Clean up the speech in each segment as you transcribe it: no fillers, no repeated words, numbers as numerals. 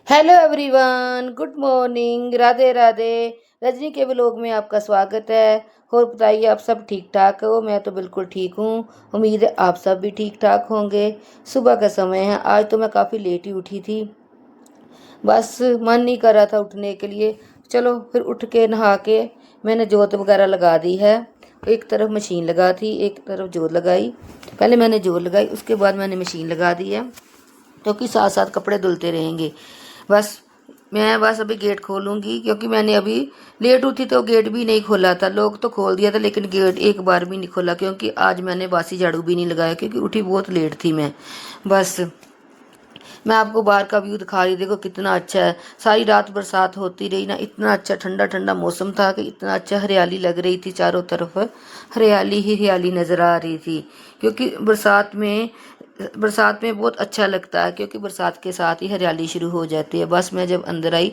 Hello everyone, good morning, Radhe Radhe. Rajni के blog में आपका स्वागत है। और बताइए, आप सब ठीक ठाक हो? मैं तो बिल्कुल ठीक हूँ। उम्मीद है आप सब भी ठीक ठाक होंगे। सुबह का समय है। आज तो मैं काफ़ी लेट ही उठी थी। बस मन नहीं कर रहा था उठने के लिए। चलो फिर उठ के नहा के मैंने जोत वगैरह लगा दी है। एक तरफ मशीन लगा थी, एक तरफ जोत लगाई। पहले मैंने जोत लगाई, उसके बाद मैंने मशीन लगा दी है, क्योंकि साथ साथ कपड़े धुलते रहेंगे। बस मैं बस अभी गेट खोलूँगी, क्योंकि मैंने अभी लेट उठी तो गेट भी नहीं खोला था। लोग तो खोल दिया था, लेकिन गेट एक बार भी नहीं खोला, क्योंकि आज मैंने बासी झाड़ू भी नहीं लगाया, क्योंकि उठी बहुत लेट थी मैं। बस मैं आपको बाहर का व्यू दिखा रही, देखो कितना अच्छा है। सारी रात बरसात होती रही ना, इतना अच्छा ठंडा ठंडा मौसम था कि इतना अच्छा हरियाली लग रही थी। चारों तरफ हरियाली ही हरियाली नज़र आ रही थी, क्योंकि बरसात में बहुत अच्छा लगता है, क्योंकि बरसात के साथ ही हरियाली शुरू हो जाती है। बस मैं जब अंदर आई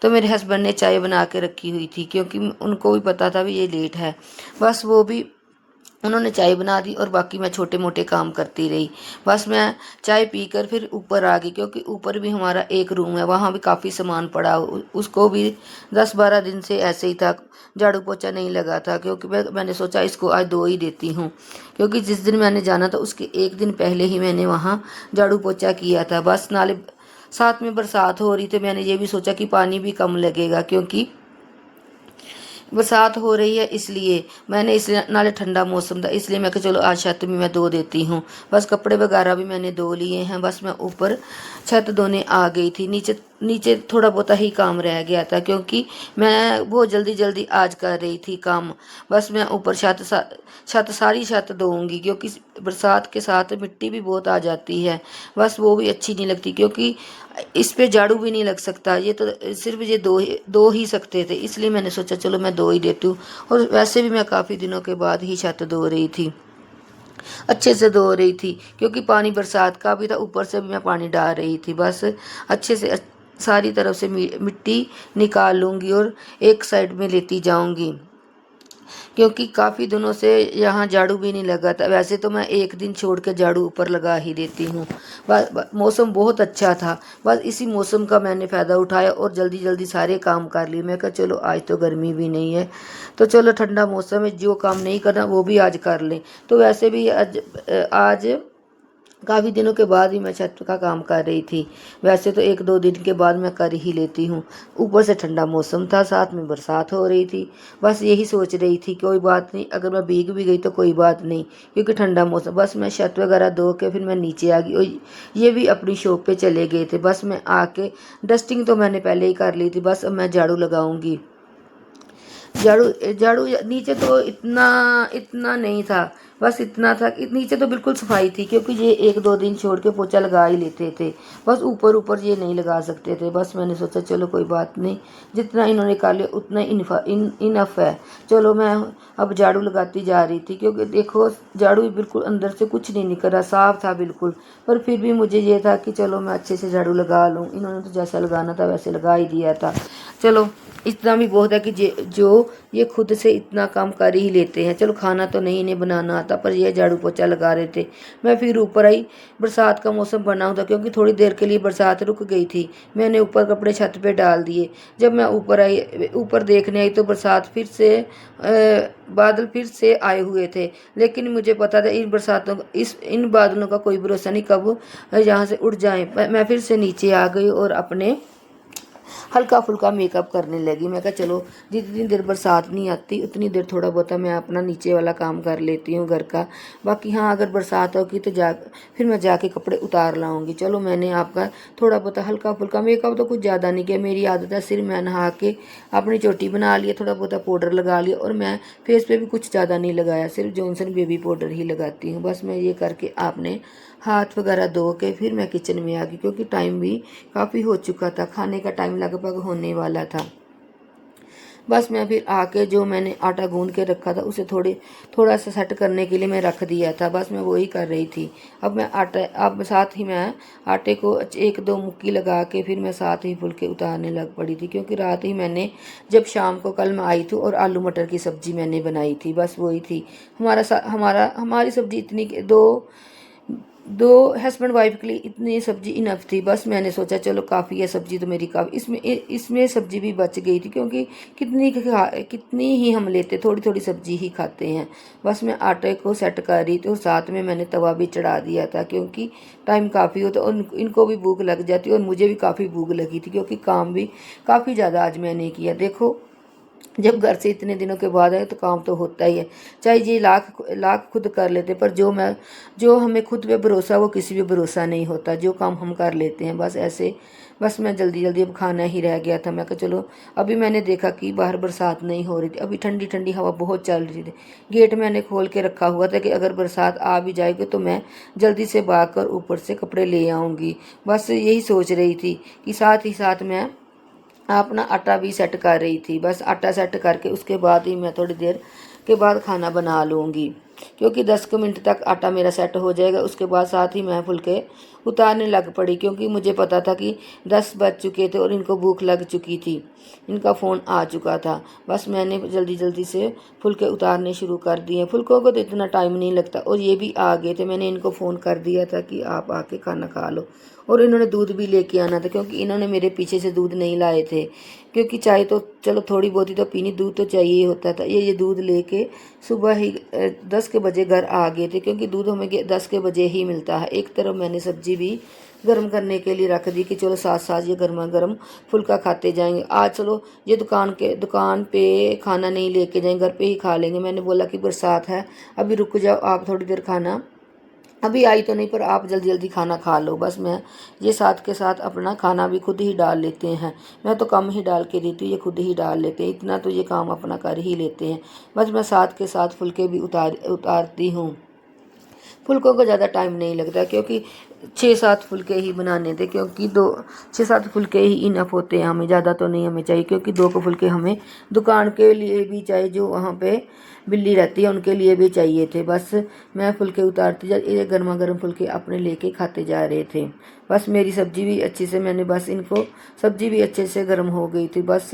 तो मेरे हस्बैंड ने चाय बना के रखी हुई थी, क्योंकि उनको भी पता था भी ये लेट है। बस वो भी उन्होंने चाय बना दी और बाकी मैं छोटे मोटे काम करती रही। बस मैं चाय पीकर फिर ऊपर आ गई, क्योंकि ऊपर भी हमारा एक रूम है, वहाँ भी काफ़ी सामान पड़ा। उसको भी 10-12 दिन से ऐसे ही था, झाड़ू पोछा नहीं लगा था, क्योंकि मैंने सोचा इसको आज धो ही देती हूँ, क्योंकि जिस दिन मैंने जाना था उसके एक दिन पहले ही मैंने वहाँ झाड़ू पोछा किया था। बस नाले साथ में बरसात हो रही थी, मैंने ये भी सोचा कि पानी भी कम लगेगा, क्योंकि बरसात हो रही है, इसलिए मैंने इसलिए नाले ठंडा मौसम था, इसलिए मैं कहा चलो आज छत भी मैं धो देती हूँ। बस कपड़े वगैरह भी मैंने धो लिए हैं। बस मैं ऊपर छत धोने आ गई थी। नीचे नीचे थोड़ा बहुत ही काम रह गया था, क्योंकि मैं बहुत जल्दी जल्दी आज कर रही थी काम। बस मैं ऊपर सारी छत धोऊंगी, क्योंकि बरसात के साथ मिट्टी भी बहुत आ जाती है। बस वो भी अच्छी नहीं लगती, क्योंकि इस पे झाड़ू भी नहीं लग सकता। ये तो सिर्फ ये दो ही सकते थे, इसलिए मैंने सोचा चलो मैं दो ही देती हूँ। और वैसे भी मैं काफ़ी दिनों के बाद ही छत धो रही थी, अच्छे से धो रही थी, क्योंकि पानी बरसात का भी था, ऊपर से भी मैं पानी डाल रही थी। बस अच्छे से सारी तरफ से मिट्टी निकाल लूँगी और एक साइड में लेती जाऊँगी, क्योंकि काफ़ी दिनों से यहाँ झाड़ू भी नहीं लगा था। वैसे तो मैं एक दिन छोड़ के झाड़ू ऊपर लगा ही देती हूँ। बस मौसम बहुत अच्छा था, बस इसी मौसम का मैंने फ़ायदा उठाया और जल्दी जल्दी सारे काम कर लिए। मैं कहा चलो आज तो गर्मी भी नहीं है, तो चलो ठंडा मौसम है, जो काम नहीं करना वो भी आज कर लें। तो वैसे भी आज काफ़ी दिनों के बाद ही मैं छत का काम कर रही थी। वैसे तो 1-2 दिन के बाद मैं कर ही लेती हूँ। ऊपर से ठंडा मौसम था, साथ में बरसात हो रही थी। बस यही सोच रही थी कोई बात नहीं, अगर मैं भीग भी गई तो कोई बात नहीं, क्योंकि ठंडा मौसम। बस मैं छत वगैरह धो के फिर मैं नीचे आ गई और ये भी अपनी शॉप पे चले गए थे। बस मैं आके डस्टिंग तो मैंने पहले ही कर ली थी, बस अब मैं झाड़ू लगाऊंगी। झाड़ू झाड़ू नीचे तो इतना इतना नहीं था, बस इतना था कि नीचे तो बिल्कुल सफाई थी, क्योंकि ये 1-2 दिन छोड़ के पोछा लगा ही लेते थे। बस ऊपर ऊपर ये नहीं लगा सकते थे। बस मैंने सोचा चलो कोई बात नहीं, जितना इन्होंने कर लिया उतना इनफ है। चलो मैं अब झाड़ू लगाती जा रही थी, क्योंकि देखो झाड़ू भी बिल्कुल अंदर से कुछ नहीं निकल रहा, साफ था बिल्कुल। पर फिर भी मुझे ये था कि चलो मैं अच्छे से झाड़ू लगा लूँ। इन्होंने तो जैसा लगाना था वैसे लगा ही दिया था। चलो इतना भी बहुत है कि जो ये खुद से इतना काम कर ही लेते हैं। चलो खाना तो नहीं इन्हें बनाना आता, पर ये झाड़ू पोछा लगा रहे थे। मैं फिर ऊपर आई, बरसात का मौसम बना हुआ था, क्योंकि थोड़ी देर के लिए बरसात रुक गई थी। मैंने ऊपर कपड़े छत पे डाल दिए। जब मैं ऊपर आई, ऊपर देखने आई, तो बरसात फिर से बादल फिर से आए हुए थे। लेकिन मुझे पता था इन बादलों का कोई भरोसा नहीं, कब यहाँ से उड़ जाए। मैं फिर से नीचे आ गई और अपने हल्का फुल्का मेकअप करने लगी। मैं कहा चलो जितनी देर बरसात नहीं आती उतनी देर थोड़ा बहुत मैं अपना नीचे वाला काम कर लेती हूँ घर का। बाकी हाँ, अगर बरसात होगी तो फिर मैं जाके कपड़े उतार लाऊंगी। चलो मैंने आपका थोड़ा बहुत हल्का फुल्का मेकअप तो कुछ ज़्यादा नहीं किया, मेरी आदत है। सिर मैं नहा के अपनी चोटी बना लिया, थोड़ा बहुत पाउडर लगा लिया, और मैं फेस पे भी कुछ ज़्यादा नहीं लगाया, सिर्फ जॉनसन बेबी पाउडर ही लगाती हूँ। बस मैं ये करके आपने हाथ वगैरह धो के फिर मैं किचन में आ गई, क्योंकि टाइम भी काफ़ी हो चुका था, खाने का टाइम लगभग होने वाला था। बस मैं फिर आके जो मैंने आटा गूंद के रखा था उसे थोड़ा सा सेट करने के लिए मैं रख दिया था। बस मैं वही कर रही थी। अब साथ ही मैं आटे को 1-2 मुक्की लगा के फिर मैं साथ ही फुलके उतारने लग पड़ी थी, क्योंकि रात ही मैंने जब शाम को कल मैं आई थी और आलू मटर की सब्ज़ी मैंने बनाई थी, बस वही थी। हमारी सब्ज़ी इतनी दो दो हस्बैंड वाइफ के लिए इतनी सब्जी इनफ थी। बस मैंने सोचा चलो काफ़ी है सब्जी तो मेरी काफ़ी, इसमें सब्जी भी बच गई थी क्योंकि कितनी ही हम लेते, थोड़ी थोड़ी सब्जी ही खाते हैं। बस मैं आटे को सेट कर रही थी और साथ में मैंने तवा भी चढ़ा दिया था क्योंकि टाइम काफ़ी होता और इनको भी भूख लग जाती और मुझे भी काफ़ी भूख लगी थी क्योंकि काम भी काफ़ी ज़्यादा आज मैंने किया। देखो जब घर से इतने दिनों के बाद आए तो काम तो होता ही है, चाहे ये लाख लाख खुद कर लेते, पर जो हमें खुद पे भरोसा वो किसी पे भरोसा नहीं होता, जो काम हम कर लेते हैं। बस ऐसे बस मैं जल्दी जल्दी अब खाना ही रह गया था। मैं कहा चलो, अभी मैंने देखा कि बाहर बरसात नहीं हो रही थी, अभी ठंडी ठंडी हवा बहुत चल रही थी। गेट मैंने खोल के रखा हुआ था कि अगर बरसात आ भी जाएगी तो मैं जल्दी से भाग कर ऊपर से कपड़े ले आऊँगी। बस यही सोच रही थी कि साथ ही साथ मैं अपना आटा भी सेट कर रही थी। बस आटा सेट करके उसके बाद ही मैं थोड़ी देर के बाद खाना बना लूँगी क्योंकि 10 मिनट तक आटा मेरा सेट हो जाएगा। उसके बाद साथ ही मैं फुलके उतारने लग पड़ी क्योंकि मुझे पता था कि 10 बज चुके थे और इनको भूख लग चुकी थी, इनका फ़ोन आ चुका था। बस मैंने जल्दी जल्दी से फुलके उतारने शुरू कर दिए। फुलकों को तो इतना टाइम नहीं लगता और ये भी आ गए थे। मैंने इनको फ़ोन कर दिया था कि आप आके खाना खा लो और इन्होंने दूध भी लेके आना था क्योंकि इन्होंने मेरे पीछे से दूध नहीं लाए थे क्योंकि चाय तो चलो थोड़ी बहुत ही तो पीनी, दूध तो चाहिए ही होता था। ये दूध लेके सुबह ही 10 के बजे घर आ गए थे क्योंकि दूध हमें 10 के बजे ही मिलता है। एक तरफ मैंने सब्जी भी गर्म करने के लिए रख दी कि चलो साथ साथ ये गर्मा गर्म फुल्का खाते जाएंगे। आज चलो ये दुकान पे खाना नहीं लेके जाएंगे, घर पे ही खा लेंगे। मैंने बोला कि बरसात है, अभी रुक जाओ आप थोड़ी देर, खाना अभी आई तो नहीं पर आप जल्दी जल्दी खाना खा लो। बस मैं ये साथ के साथ अपना खाना भी खुद ही डाल लेते हैं। मैं तो कम ही डाल के देती हूँ, ये खुद ही डाल लेते हैं, इतना तो ये काम अपना कर ही लेते हैं। बस मैं साथ के साथ फुलके भी उतारती हूँ। फुल्कों को ज़्यादा टाइम नहीं लगता क्योंकि 6-7 फुल्के ही बनाने थे क्योंकि 6-7 फुल्के ही इनफ होते हैं, हमें ज़्यादा तो नहीं हमें चाहिए क्योंकि 2 को फुल्के हमें दुकान के लिए भी चाहिए, जो वहाँ पे बिल्ली रहती है उनके लिए भी चाहिए थे। बस मैं फुल्के उतारती ये गर्मा गर्म फुल्के अपने लेके खाते जा रहे थे। बस मेरी सब्जी भी अच्छी से मैंने बस इनको सब्जी भी अच्छे से गर्म हो गई थी। बस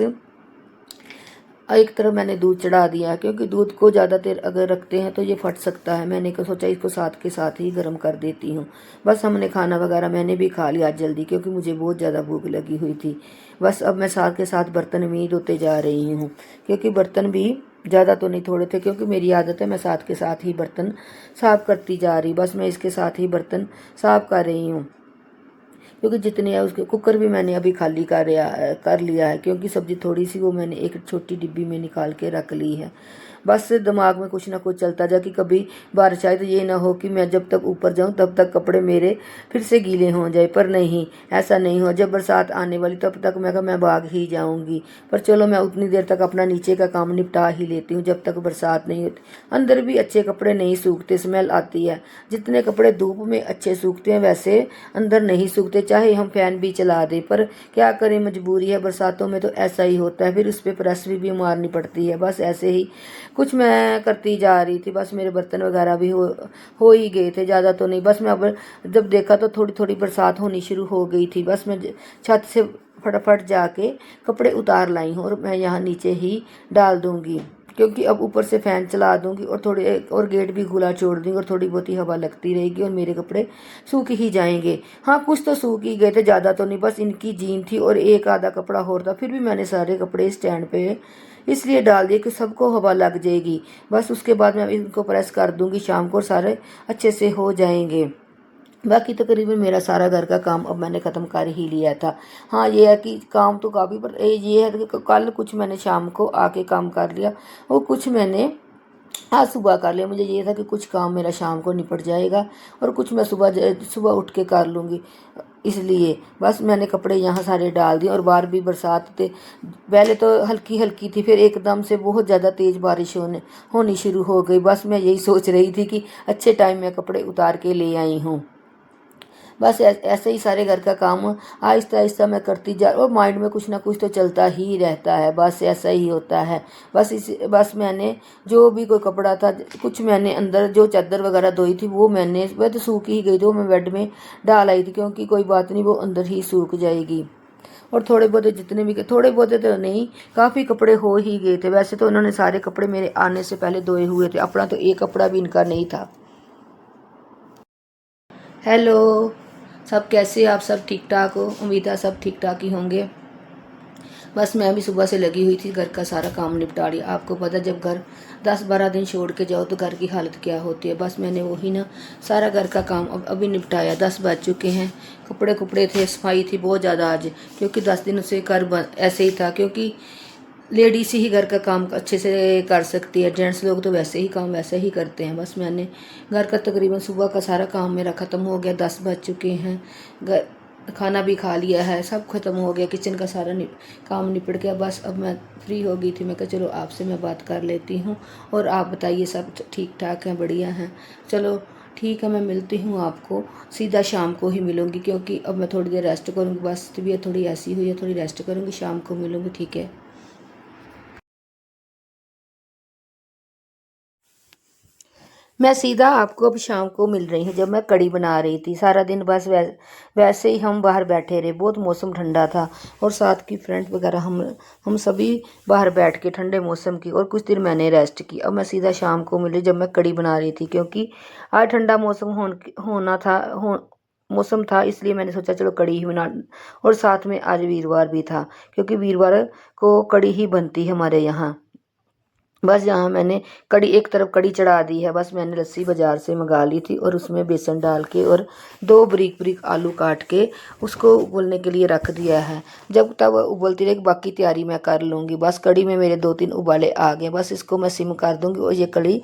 एक तरफ मैंने दूध चढ़ा दिया क्योंकि दूध को ज़्यादा देर अगर रखते हैं तो ये फट सकता है। मैंने को सोचा इसको साथ के साथ ही गर्म कर देती हूँ। बस हमने खाना वगैरह मैंने भी खा लिया आज जल्दी क्योंकि मुझे बहुत ज़्यादा भूख लगी हुई थी। बस अब मैं साथ के साथ बर्तन भी धोते जा रही हूँ क्योंकि बर्तन भी ज़्यादा तो नहीं थोड़े थे क्योंकि मेरी आदत है मैं साथ के साथ ही बर्तन साफ़ करती जा रही। बस मैं इसके साथ ही बर्तन साफ़ कर रही हूँ क्योंकि जितने है उसके कुकर भी मैंने अभी खाली कर लिया है क्योंकि सब्ज़ी थोड़ी सी वो मैंने एक छोटी डिब्बी में निकाल के रख ली है। बस दिमाग में कुछ ना कुछ चलता जा कि कभी बारिश आए तो ये ना हो कि मैं जब तक ऊपर जाऊं तब तक कपड़े मेरे फिर से गीले हो जाए, पर नहीं, ऐसा नहीं हो। जब बरसात आने वाली तब तक मैं भाग ही जाऊंगी। पर चलो मैं उतनी देर तक अपना नीचे का काम निपटा ही लेती हूँ जब तक बरसात नहीं होती। अंदर भी अच्छे कपड़े नहीं सूखते, स्मेल आती है। जितने कपड़े धूप में अच्छे सूखते हैं वैसे अंदर नहीं सूखते, चाहे हम फैन भी चला दें। पर क्या करें, मजबूरी है, बरसातों में तो ऐसा ही होता है, फिर उस पर प्रेस भी मारनी पड़ती है। बस ऐसे ही कुछ मैं करती जा रही थी। बस मेरे बर्तन वगैरह भी हो ही गए थे, ज़्यादा तो नहीं। बस मैं अब जब देखा तो थोड़ी थोड़ी बरसात होनी शुरू हो गई थी। बस मैं छत से फटाफट जाके कपड़े उतार लाई हूँ और मैं यहाँ नीचे ही डाल दूँगी क्योंकि अब ऊपर से फ़ैन चला दूँगी और थोड़े और गेट भी खुला छोड़ दूँगी और थोड़ी बहुत ही हवा लगती रहेगी और मेरे कपड़े सूख ही जाएंगे। हाँ, कुछ तो सूख ही गए थे, ज़्यादा तो नहीं। बस इनकी जीन थी और एक आधा कपड़ा और था, फिर भी मैंने सारे कपड़े स्टैंड पे इसलिए डाल दिए कि सबको हवा लग जाएगी। बस उसके बाद मैं इनको प्रेस कर दूँगी शाम को, सारे अच्छे से हो जाएंगे। बाकी तकरीबन मेरा सारा घर का काम अब मैंने ख़त्म कर ही लिया था। हाँ, ये है कि काम तो काफ़ी, पर ये है कि कल कुछ मैंने शाम को आके काम कर लिया और कुछ मैंने आज सुबह कर लिया। मुझे ये था कि कुछ काम मेरा शाम को निपट जाएगा और कुछ मैं सुबह उठ के कर लूँगी, इसलिए बस मैंने कपड़े यहाँ सारे डाल दिए। और बाहर भी बरसात थे, पहले तो हल्की हल्की थी, फिर एकदम से बहुत ज़्यादा तेज़ बारिश होनी शुरू हो गई। बस मैं यही सोच रही थी कि अच्छे टाइम में कपड़े उतार के ले आई हूँ। बस ऐसे ही सारे घर का काम आहिस्ता आहिस्ता मैं करती जा, और माइंड में कुछ ना कुछ तो चलता ही रहता है। बस ऐसा ही होता है। बस मैंने जो भी कोई कपड़ा था, कुछ मैंने अंदर जो चादर वगैरह धोई थी वो वह तो सूख ही गई थी, वो मैं बेड में डाल आई थी क्योंकि कोई बात नहीं, वो अंदर ही सूख जाएगी। और थोड़े बहुत जितने भी, थोड़े बहुत तो नहीं, काफ़ी कपड़े हो ही गए थे। वैसे तो उन्होंने सारे कपड़े मेरे आने से पहले धोए हुए थे, अपना तो एक कपड़ा भी इनका नहीं था। हेलो, सब कैसे? आप सब ठीक ठाक हो? उम्मीद है सब ठीक ठाक ही होंगे। बस मैं भी सुबह से लगी हुई थी, घर का सारा काम निपटा लिया। आपको पता है जब घर 10-12 दिन छोड़ के जाओ तो घर की हालत क्या होती है। बस मैंने वही ना सारा घर का काम अब अभी निपटाया। 10 बज चुके हैं। कपड़े कुपड़े थे, सफाई थी बहुत ज़्यादा आज, क्योंकि 10 दिन से ऐसे ही था, क्योंकि लेडीज ही घर का काम अच्छे से कर सकती है। जेंट्स लोग तो वैसे ही काम वैसे ही करते हैं। बस मैंने घर का तकरीबन सुबह का सारा काम मेरा ख़त्म हो गया। 10 बज चुके हैं। घर खाना भी खा लिया है, सब ख़त्म हो गया। किचन का सारा काम निपट गया। बस अब मैं फ्री हो गई थी। मैं कहा चलो आपसे मैं बात कर लेती हूँ। और आप बताइए, सब ठीक ठाक हैं? बढ़िया हैं? चलो ठीक है, मैं मिलती हूँ आपको सीधा शाम को ही मिलूँगी, क्योंकि अब मैं थोड़ी देर रेस्ट करूँगी। बस तबीयत थोड़ी ऐसी हुई है, थोड़ी रेस्ट करूँगी, शाम को मिलूँगी। ठीक है। मैं सीधा आपको अब शाम को मिल रही हूँ। जब मैं कढ़ी बना रही थी सारा दिन, बस वैसे ही हम बाहर बैठे रहे। बहुत मौसम ठंडा था और साथ की फ्रेंड वगैरह हम सभी बाहर बैठ के ठंडे मौसम की, और कुछ देर मैंने रेस्ट की। अब मैं सीधा शाम को मिली जब मैं कढ़ी बना रही थी, क्योंकि आज ठंडा मौसम होना था मौसम था, इसलिए मैंने सोचा चलो कढ़ी ही बना। और साथ में आज वीरवार भी था, क्योंकि वीरवार को कढ़ी ही बनती है हमारे यहाँ। बस यहाँ मैंने कड़ी एक तरफ कड़ी चढ़ा दी है। बस मैंने लस्सी बाज़ार से मंगा ली थी और उसमें बेसन डाल के और 2 बारीक बारीक आलू काट के उसको उबलने के लिए रख दिया है। जब तक वह उबलती रहेगी बाकी तैयारी मैं कर लूँगी। बस कड़ी में मेरे 2-3 उबाले आ गए। बस इसको मैं सिम कर दूँगी और ये कड़ी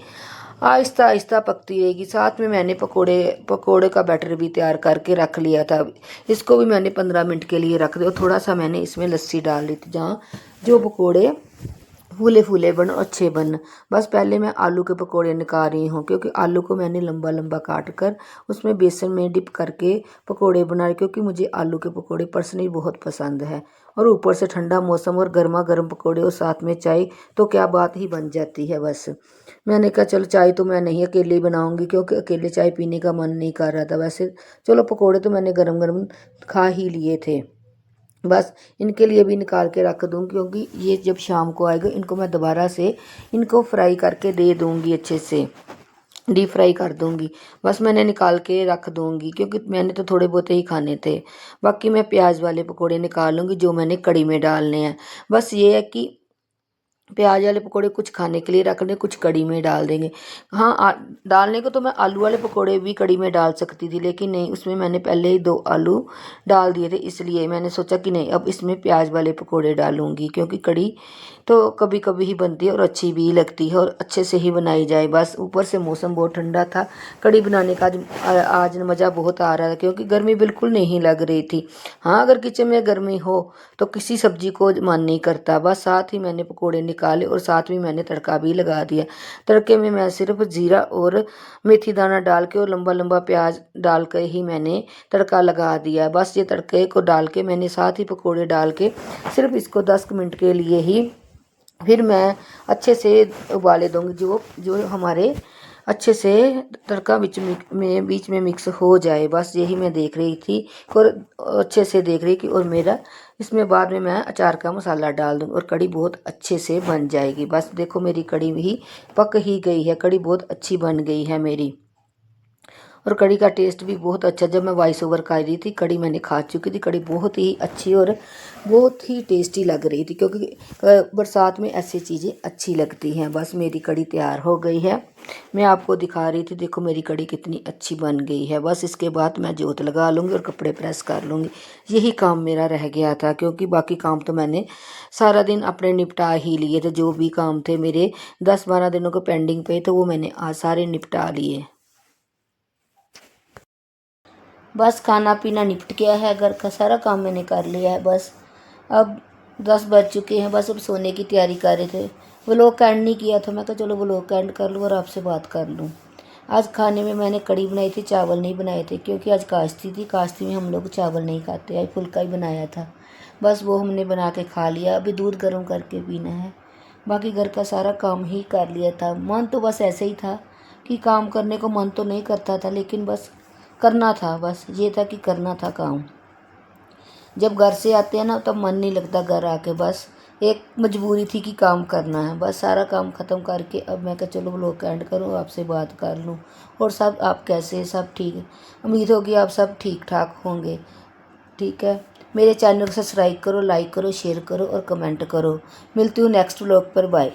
आहिस्ता आहिस्ता पकती रहेगी। साथ में मैंने पकोड़े पकोड़े का बैटर भी तैयार करके रख लिया था। इसको भी मैंने 15 मिनट के लिए रख दिया। और थोड़ा सा मैंने इसमें लस्सी डाल ली थी, जहाँ जो पकोड़े फूले फूले बन अच्छे बन। बस पहले मैं आलू के पकोड़े निकाल रही हूँ, क्योंकि आलू को मैंने लंबा लंबा काट कर उसमें बेसन में डिप करके पकोड़े बनाए, क्योंकि मुझे आलू के पकोड़े पर्सनली बहुत पसंद है। और ऊपर से ठंडा मौसम और गर्मा गर्म पकोड़े और साथ में चाय, तो क्या बात ही बन जाती है। बस मैंने कहा चलो चाय तो मैं नहीं अकेले ही बनाऊँगी, क्योंकि अकेले चाय पीने का मन नहीं कर रहा था। वैसे चलो पकोड़े तो मैंने गरम गरम खा ही लिए थे। बस इनके लिए भी निकाल के रख दूँ, क्योंकि ये जब शाम को आएगा इनको मैं दोबारा से इनको फ्राई करके दे दूँगी, अच्छे से डीप फ्राई कर दूँगी। बस मैंने निकाल के रख दूँगी, क्योंकि मैंने तो थोड़े बहुत ही खाने थे। बाकी मैं प्याज वाले पकोड़े निकाल लूँगी जो मैंने कड़ी में डालने हैं। बस ये है कि प्याज वाले पकोड़े कुछ खाने के लिए रख लें, कुछ कड़ी में डाल देंगे। हाँ, डालने को तो मैं आलू वाले पकोड़े भी कड़ी में डाल सकती थी, लेकिन नहीं, उसमें मैंने पहले ही 2 आलू डाल दिए थे। इसलिए मैंने सोचा कि नहीं, अब इसमें प्याज वाले पकोड़े डालूंगी, क्योंकि कड़ी तो कभी कभी ही बनती है और अच्छी भी लगती है और अच्छे से ही बनाई जाए। बस ऊपर से मौसम बहुत ठंडा था, कड़ी बनाने का आज मज़ा बहुत आ रहा था, क्योंकि गर्मी बिल्कुल नहीं लग रही थी। हाँ, अगर किचन में गर्मी हो तो किसी सब्जी को मन नहीं करता। बस साथ ही मैंने पकोड़े निकाले और साथ में मैंने तड़का भी लगा दिया। तड़के में मैं सिर्फ जीरा और मेथी दाना डाल के और लंबा लंबा प्याज डाल के ही मैंने तड़का लगा दिया। बस ये तड़के को डाल के मैंने साथ ही पकोड़े डाल के सिर्फ इसको 10 मिनट के लिए ही फिर मैं अच्छे से उबाले दूँगी, जो जो हमारे अच्छे से तड़का बीच में मिक्स हो जाए। बस यही मैं देख रही थी और अच्छे से देख रही कि, और मेरा इसमें बाद में मैं अचार का मसाला डाल दूँ और कड़ी बहुत अच्छे से बन जाएगी। बस देखो मेरी कड़ी भी पक ही गई है, कड़ी बहुत अच्छी बन गई है मेरी। और कड़ी का टेस्ट भी बहुत अच्छा। जब मैं वॉइस ओवर कर रही थी, कड़ी मैंने खा चुकी थी, कड़ी बहुत ही अच्छी और बहुत ही टेस्टी लग रही थी, क्योंकि बरसात में ऐसी चीज़ें अच्छी लगती हैं। बस मेरी कड़ी तैयार हो गई है, मैं आपको दिखा रही थी। देखो मेरी कड़ी कितनी अच्छी बन गई है। बस इसके बाद मैं जोत लगा लूँगी और कपड़े प्रेस कर लूँगी। यही काम मेरा रह गया था, क्योंकि बाकी काम तो मैंने सारा दिन अपने निपटा ही लिए थे। जो भी काम थे मेरे 10-12 दिनों को पेंडिंग पे, तो वो मैंने आज सारे निपटा लिए। बस खाना पीना निपट गया है, घर का सारा काम मैंने कर लिया है। बस अब 10 बज चुके हैं। बस अब सोने की तैयारी कर रहे थे। व्लॉग एंड नहीं किया था, मैं कहा चलो व्लॉग एंड कर लूँ और आपसे बात कर लूँ। आज खाने में मैंने कड़ी बनाई थी, चावल नहीं बनाए थे, क्योंकि आज काश्ती थी। काश्ती में हम लोग चावल नहीं खाते, आज फुल्का ही बनाया था। बस वो हमने बना के खा लिया। अभी दूध गर्म करके पीना है। बाकी घर का सारा काम ही कर लिया था। मन तो बस ऐसे ही था कि काम करने को मन तो नहीं करता था, लेकिन बस करना था। बस ये था कि करना था काम। जब घर से आते हैं ना, तब मन नहीं लगता घर आके। बस एक मजबूरी थी कि काम करना है। बस सारा काम ख़त्म करके अब मैं कहा चलो व्लॉग का एंड करूँ, आपसे बात कर लूँ। और सब आप कैसे हैं? सब ठीक है? उम्मीद होगी आप सब ठीक ठाक होंगे। ठीक है, मेरे चैनल को सब्सक्राइब करो, लाइक करो, शेयर करो और कमेंट करो। मिलती हूँ नेक्स्ट व्लॉग पर। बाय।